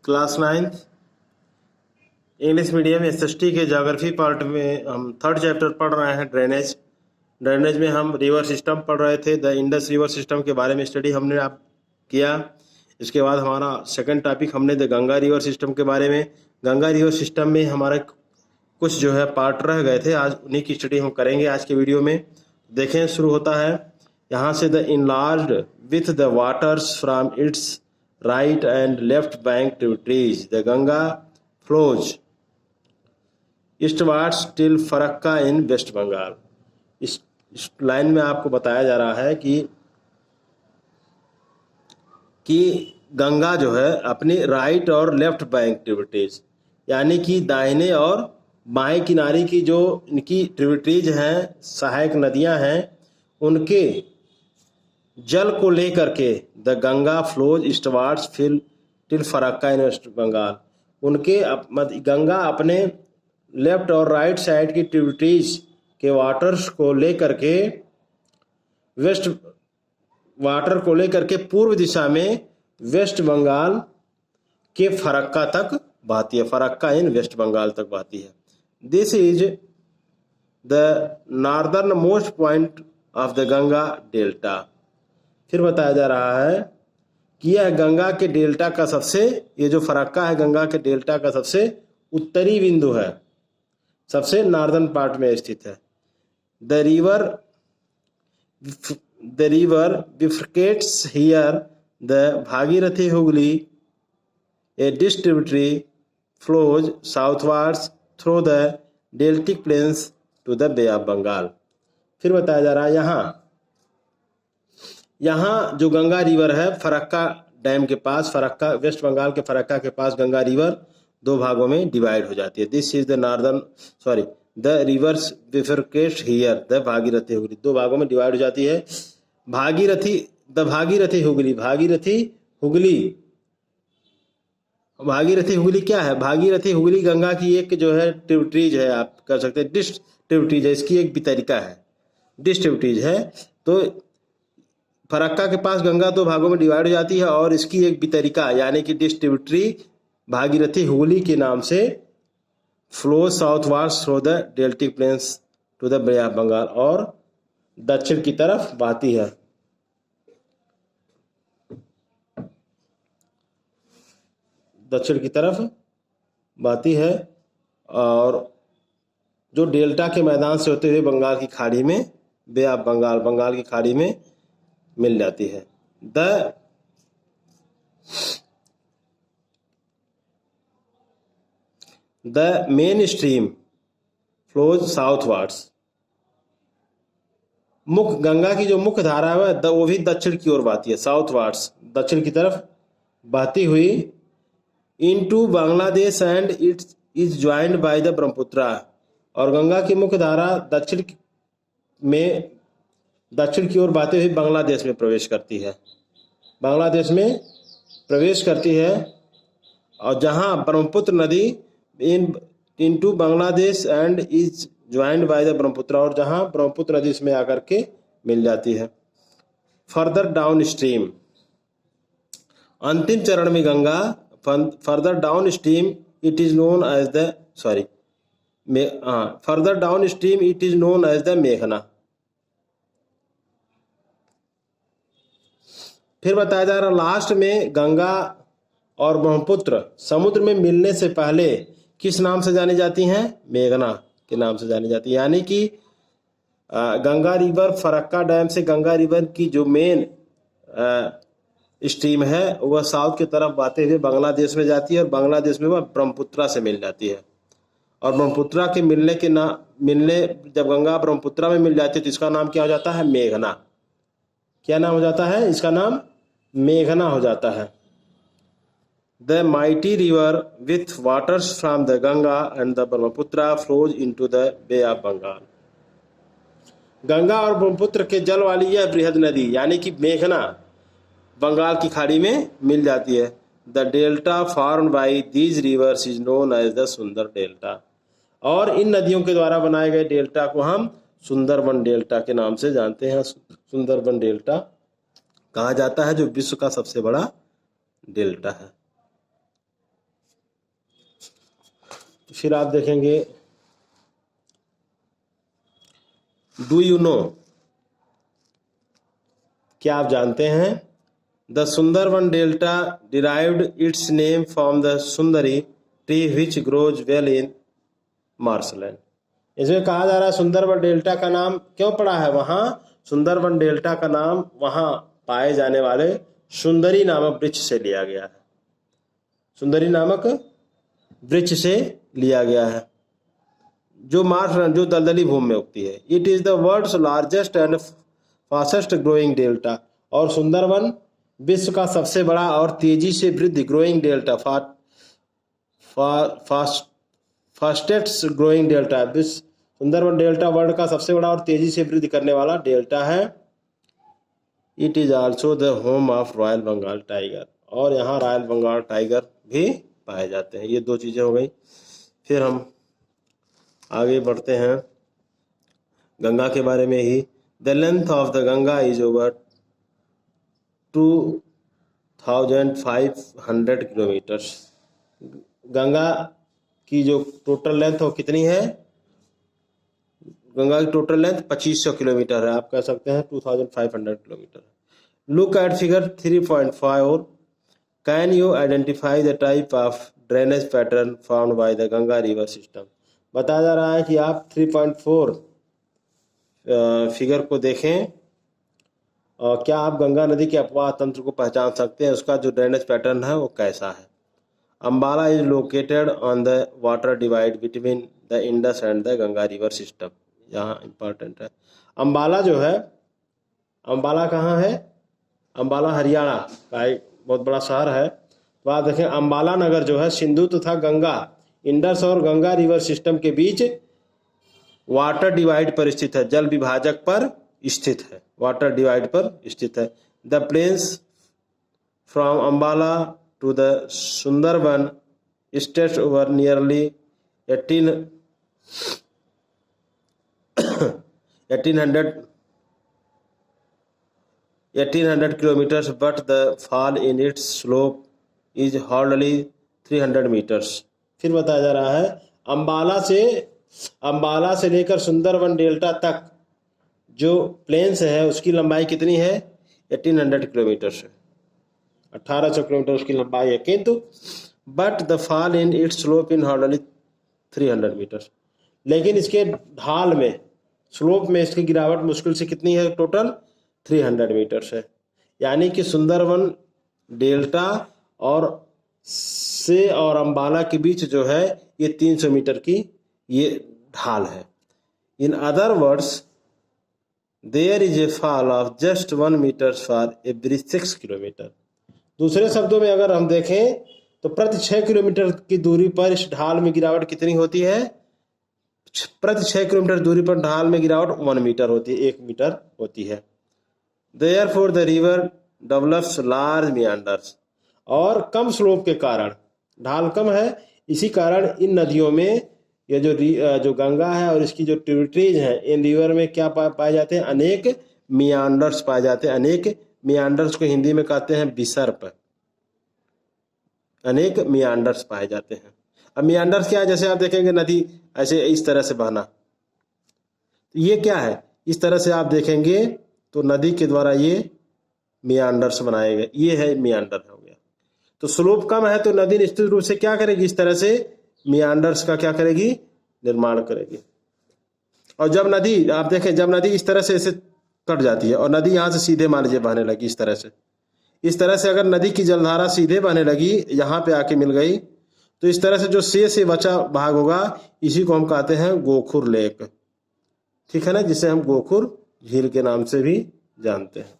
Class 9th English medium SST के geography part में हम थर्ड चैप्टर पढ़ रहे हैं ड्रेनेज में हम रिवर सिस्टम पढ़ रहे थे। द इंडस रिवर सिस्टम के बारे में स्टडी हमने आप किया। इसके बाद हमारा सेकंड टॉपिक हमने द गंगा रिवर सिस्टम के बारे में। गंगा रिवर सिस्टम में हमारे कुछ जो है पार्ट रह गए थे, आज उन्हीं की स्टडी हम करेंगे आज के वीडियो में। देखें, शुरू होता है यहाँ से। The enlarged with the waters from its right and left bank tributaries the Ganga flows eastwards till Farakka in West Bengal. इस लाइन में आपको बताया जा रहा है कि गंगा जो है अपनी राइट और लेफ्ट बैंक ट्रिब्यूटरीज यानी कि दाहिने और बाएं किनारे की जो इनकी ट्रिब्यूटरीज हैं, सहायक नदियां हैं, उनके जल को लेकर के the Ganga flows eastwards till Farakka in West Bengal. उनके गंगा अपने लेफ्ट और राइट साइड की ट्रिब्यूटरीज के वाटर्स को लेकर के पूर्व दिशा में वेस्ट बंगाल के फरक्का तक बहती है। फरक्का इन वेस्ट बंगाल तक बहती है। This is the northern most point of the Ganga delta. फिर बताया जा रहा है कि यह गंगा के डेल्टा का ये जो फरक्का है गंगा के डेल्टा का सबसे उत्तरी बिंदु है, सबसे नॉर्दर्न पार्ट में स्थित है। The river bifurcates here the Bhagirathi Hooghly a distributary flows southwards through the deltaic plains to the Bay of Bengal. फिर बताया जा रहा है यहाँ जो गंगा रिवर है फरक्का डैम के पास, फरक्का वेस्ट बंगाल के फरक्का के पास गंगा रिवर दो भागों में डिवाइड हो जाती है। This is the rivers bifurcates here the Bhagirathi Hooghly, दो भागों में डिवाइड हो जाती है। भागीरथी हुगली क्या है? भागीरथी हुगली गंगा की एक जो है ट्रिब्यूटरीज है, आप कह सकते हैं डिस्ट ट्रिब्यूटरीज है, इसकी एक वितरिका है, डिस्ट ट्रिब्यूटरीज है। तो फरक्का के पास गंगा दो भागों में डिवाइड हो जाती है और इसकी एक वितरिका यानी कि डिस्ट ट्रिब्यूटरी भागीरथी हुगली के नाम से flow southwards through the deltaic plains to the Bay of Bengal और दक्षिण की तरफ बहती है। और जो डेल्टा के मैदान से होते हुए बंगाल की खाड़ी में बे ऑफ बंगाल की खाड़ी में मिल जाती है। The main stream flows southwards. Ganga की जो मुख्य धारा है वो भी दक्षिण की ओर बहती है, साउथवार्ड्स दक्षिण की तरफ बहती हुई into Bangladesh and it is joined by the Brahmaputra. और गंगा की मुख्य धारा दक्षिण की ओर बहते हुए बांग्लादेश में प्रवेश करती है। और जहां ब्रह्मपुत्र नदी into Bangladesh and is joined by the Brahmaputra, और जहां ब्रह्मपुत्र नदी इसमें आकर के मिल जाती है। फर्दर डाउन स्ट्रीम, अंतिम चरण में Ganga further downstream it is known as the मेघना। फिर बताया जा रहा लास्ट में गंगा और ब्रह्मपुत्र समुद्र में मिलने से पहले किस नाम से जानी जाती हैं? मेघना के नाम से जानी जाती है। यानी कि गंगा रिवर फरक्का डैम से गंगा रिवर की जो मेन स्ट्रीम है वह साउथ की तरफ बहते हुए बांग्लादेश में जाती है और बांग्लादेश में वह ब्रह्मपुत्रा से मिल जाती है। और ब्रह्मपुत्रा के जब गंगा ब्रह्मपुत्रा में मिल जाती है तो इसका नाम क्या हो जाता है? मेघना। क्या नाम हो जाता है? इसका नाम मेघना हो जाता है। The mighty river with waters from the Ganga and the Brahmaputra flows into the Bay of Bengal. Ganga और ब्रह्मपुत्र के जल वाली यह बृहद नदी यानी कि मेघना बंगाल की खाड़ी में मिल जाती है। The delta formed by these rivers is known as the Sundar delta. और इन नदियों के द्वारा बनाए गए डेल्टा को हम सुंदरबन डेल्टा के नाम से जानते हैं। सुंदरबन डेल्टा कहा जाता है जो विश्व का सबसे बड़ा डेल्टा है। फिर आप देखेंगे, डू यू नो, क्या आप जानते हैं, the Sundarban delta derived its name from the sundari tree which grows well in marshland. इसमें कहा जा रहा है सुंदरवन डेल्टा का नाम क्यों पड़ा है वहां, सुंदरवन डेल्टा का नाम वहां पाए जाने वाले सुंदरी नामक वृक्ष से लिया गया है, सुंदरी नामक वृक्ष से लिया गया है, जो मार्शलैंड, जो दलदली भूमि में उगती है। It is the world's largest and fastest growing delta, और सुंदरवन विश्व का सबसे बड़ा और तेजी से वृद्धि growing delta, fastest growing delta, Sundarban delta world का सबसे बड़ा और तेजी से वृद्धि करने वाला डेल्टा है। It is also the home of royal Bengal tiger, और यहाँ रॉयल बंगाल टाइगर भी पाए जाते हैं। ये दो चीज़ें हो गई। फिर हम आगे बढ़ते हैं गंगा के बारे में ही। The length of the Ganga is over 2500 kilometres. Ganga की जो टोटल लेंथ हो कितनी है, गंगा की टोटल लेंथ 2500 किलोमीटर है, आप कह सकते हैं 2500 kilometre. Look at figure 3.4, can you identify the type of drainage pattern formed by the Ganga river system. बताया जा रहा है कि आप 3.4 फिगर को देखें और क्या आप गंगा नदी के अपवाह तंत्र को पहचान सकते हैं, उसका जो ड्रेनेज पैटर्न है वो कैसा है। Ambala is located on the water divide between the Indus and the Ganga river system. यहाँ इम्पॉर्टेंट है, अम्बाला जो है, अम्बाला कहाँ है, अम्बाला हरियाणा का एक बहुत बड़ा शहर है। तो आप देखें अम्बाला नगर जो है सिंधु तथा गंगा, इंडस और गंगा रिवर सिस्टम के बीच वाटर डिवाइड पर स्थित है, जल विभाजक पर स्थित है, वाटर डिवाइड पर स्थित है। The plains from Ambala to the Sundarban stretch over nearly 1800 kilometers, but the fall in its slope is hardly 300 meters। फिर बताया जा रहा है अम्बाला से लेकर सुंदरबन डेल्टा तक जो प्लेन्स है उसकी लंबाई कितनी है, 1800 किलोमीटर है, 1800 किलोमीटर उसकी लंबाई है, किंतु but the fall in its slope in hardly 300 metres, लेकिन इसके ढाल में, स्लोप में इसकी गिरावट मुश्किल से कितनी है, टोटल 300 मीटर्स है। यानी कि सुंदरबन डेल्टा और अम्बाला के बीच जो है ये 300 मीटर की ये ढाल है। In other words there is a fall of just 1 metre for every 6 kilometre. दूसरे शब्दों में अगर हम देखें तो प्रति 6 किलोमीटर की दूरी पर इस ढाल में गिरावट कितनी होती है, प्रति 6 किलोमीटर दूरी पर ढाल में गिरावट 1 मीटर होती है, 1 मीटर होती है। Therefore the river develops large meanders, और कम स्लोप के कारण, ढाल कम है, इसी कारण इन नदियों में ये जो गंगा है और इसकी जो ट्रिब्यूटरीज हैं, इन रिवर में क्या पाए जाते हैं, अनेक मियांडर्स पाए जाते हैं। अनेक मियांडर्स को हिंदी में कहते हैं विसर्प, अनेक मियांडर्स पाए जाते हैं। अब मियांडर्स क्या है, जैसे आप देखेंगे नदी ऐसे इस तरह से बहना, तो ये क्या है, इस तरह से आप देखेंगे तो नदी के द्वारा ये मियांडर्स बनाए गए, ये है मियांडर हो गया। तो स्लोप कम है तो नदी निश्चित रूप से क्या करेगी, इस तरह से मियांडर्स का क्या करेगी, निर्माण करेगी। और जब नदी, आप देखें जब नदी इस तरह से ऐसे कट जाती है और नदी यहाँ से सीधे मान लीजिए बहने लगी, इस तरह से अगर नदी की जलधारा सीधे बहने लगी, यहाँ पे आके मिल गई, तो इस तरह से जो से बचा भाग होगा, इसी को हम कहते हैं गोखुर लेक, ठीक है ना, जिसे हम गोखुर झील के नाम से भी जानते हैं।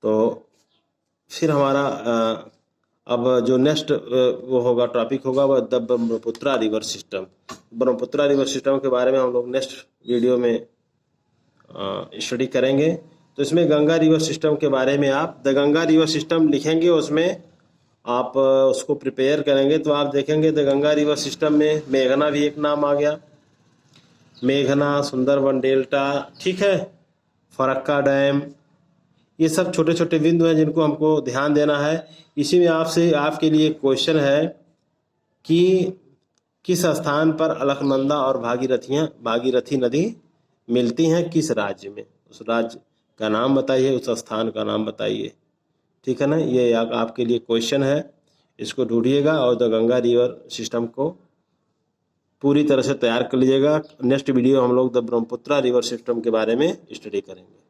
तो फिर हमारा अब जो नेक्स्ट वो होगा, टॉपिक होगा वह the Brahmaputra river system. Brahmaputra river system के बारे में हम लोग नेक्स्ट वीडियो में स्टडी करेंगे। तो इसमें गंगा रिवर सिस्टम के बारे में आप द गंगा रिवर सिस्टम लिखेंगे, उसमें आप उसको प्रिपेयर करेंगे तो आप देखेंगे द गंगा रिवर सिस्टम में मेघना भी एक नाम आ गया, मेघना, सुंदरबन डेल्टा, ठीक है, फरक्का डैम, ये सब छोटे छोटे बिंदु हैं जिनको हमको ध्यान देना है। इसी में आपसे आपके लिए क्वेश्चन है कि किस स्थान पर अलकनंदा और भागीरथी नदी मिलती हैं, किस राज्य में? उस राज्य का नाम बताइए, उस स्थान का नाम बताइए। ठीक है ना, ये आपके लिए क्वेश्चन है, इसको ढूंढिएगा और द गंगा रिवर सिस्टम को पूरी तरह से तैयार कर लीजिएगा। नेक्स्ट वीडियो हम लोग द ब्रह्मपुत्रा रिवर सिस्टम के बारे में स्टडी करेंगे।